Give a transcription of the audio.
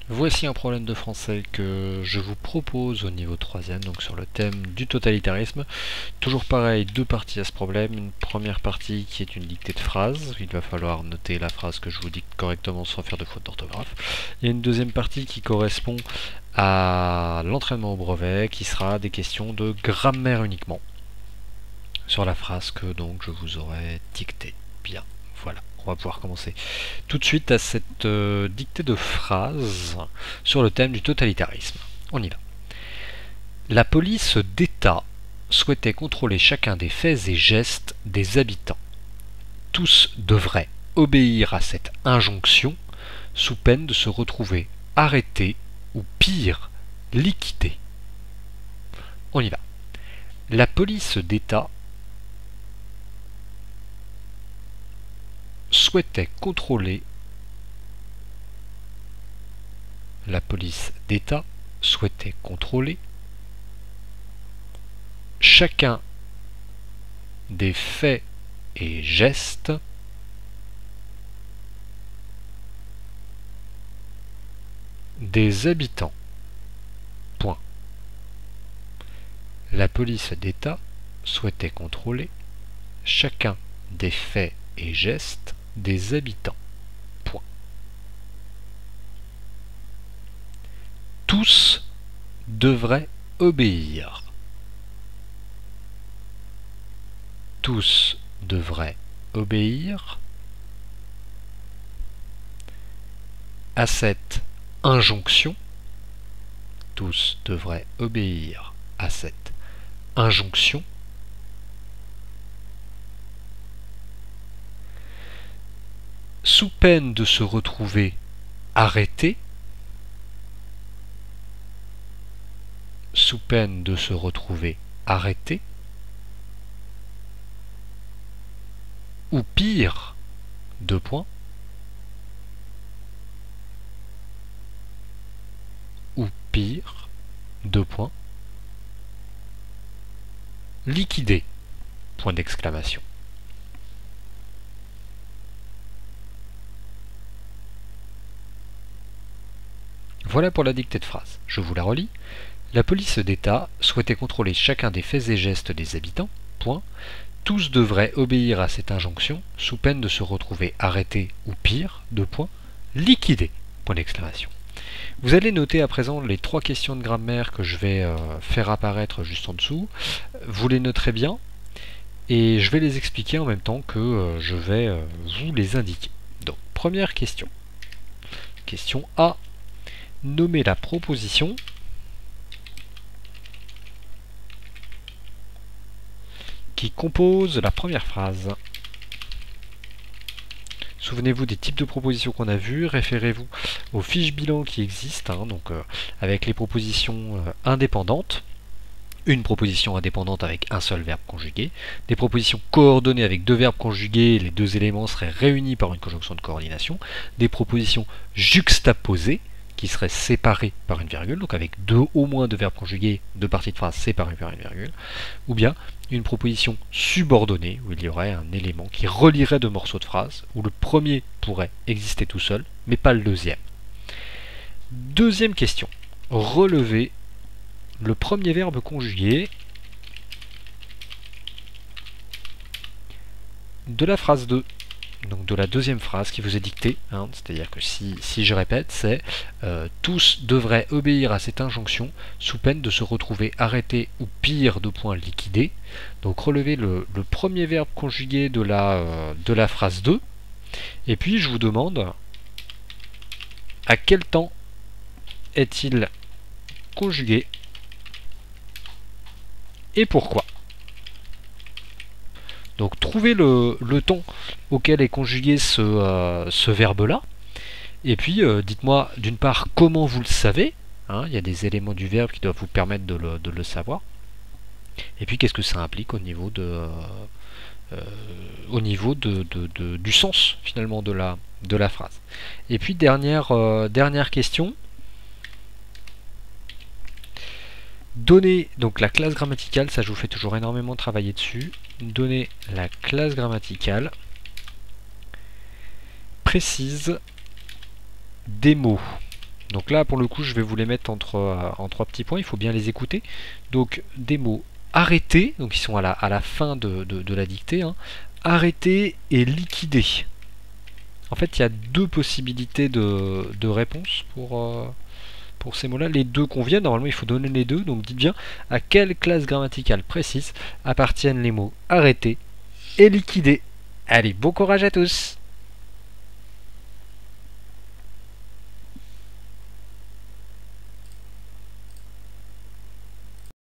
Voici un problème de français que je vous propose au niveau 3e, donc sur le thème du totalitarisme. Toujours pareil, deux parties à ce problème. Une première partie qui est une dictée de phrase. Il va falloir noter la phrase que je vous dicte correctement sans faire de faute d'orthographe. Il y a une deuxième partie qui correspond à l'entraînement au brevet, qui sera des questions de grammaire uniquement sur la phrase que donc je vous aurai dictée. Bien, voilà. On va pouvoir commencer tout de suite à cette dictée de phrase sur le thème du totalitarisme. On y va. La police d'État souhaitait contrôler chacun des faits et gestes des habitants. Tous devraient obéir à cette injonction sous peine de se retrouver arrêtés ou pire, liquidés. On y va. La police d'État souhaitait contrôler chacun des faits et gestes des habitants. Point. La police d'État souhaitait contrôler chacun des faits et gestes des habitants. Point. Tous devraient obéir. Tous devraient obéir à cette injonction. Tous devraient obéir à cette injonction sous peine de se retrouver arrêtés, ou pire, deux points, liquidés, point d'exclamation. Voilà pour la dictée de phrase. Je vous la relis. La police d'État souhaitait contrôler chacun des faits et gestes des habitants. Point. Tous devraient obéir à cette injonction, sous peine de se retrouver arrêtés ou pire, deux points, liquidés, point d'exclamation. Vous allez noter à présent les trois questions de grammaire que je vais faire apparaître juste en dessous. Vous les noterez bien et je vais les expliquer en même temps que je vais vous les indiquer. Donc, première question. Question A. Nommez la proposition qui compose la première phrase. Souvenez-vous des types de propositions qu'on a vues, référez-vous aux fiches bilan qui existent, donc avec les propositions indépendantes, une proposition indépendante avec un seul verbe conjugué, des propositions coordonnées avec deux verbes conjugués, les deux éléments seraient réunis par une conjonction de coordination, des propositions juxtaposées, qui seraient séparées par une virgule, donc avec au moins deux verbes conjugués, deux parties de phrase séparées par une virgule, ou bien une proposition subordonnée, où il y aurait un élément qui relierait deux morceaux de phrase, où le premier pourrait exister tout seul, mais pas le deuxième. Deuxième question. Relevez le premier verbe conjugué de la phrase 2. Donc de la deuxième phrase qui vous est dictée, c'est-à-dire que si je répète, c'est tous devraient obéir à cette injonction sous peine de se retrouver arrêtés ou pire, deux points, liquidés. Donc relevez le premier verbe conjugué de la phrase 2, et puis je vous demande à quel temps est-il conjugué et pourquoi. Donc trouvez le temps auquel est conjugué ce verbe-là, et puis dites-moi d'une part comment vous le savez, il y a des éléments du verbe qui doivent vous permettre de le savoir, et puis qu'est-ce que ça implique au niveau du sens finalement de la phrase. Et puis dernière question. Donnez donc la classe grammaticale, ça je vous fais toujours énormément travailler dessus. Donnez la classe grammaticale précise des mots. Donc là, pour le coup, je vais vous les mettre en 3 petits points, il faut bien les écouter. Donc des mots arrêtés, donc ils sont à la fin de la dictée, hein. Arrêter et liquider. En fait, il y a 2 possibilités de réponse pour ces mots-là. Les 2 conviennent, normalement il faut donner les 2, donc dites bien à quelle classe grammaticale précise appartiennent les mots arrêter et liquider. Allez, bon courage à tous!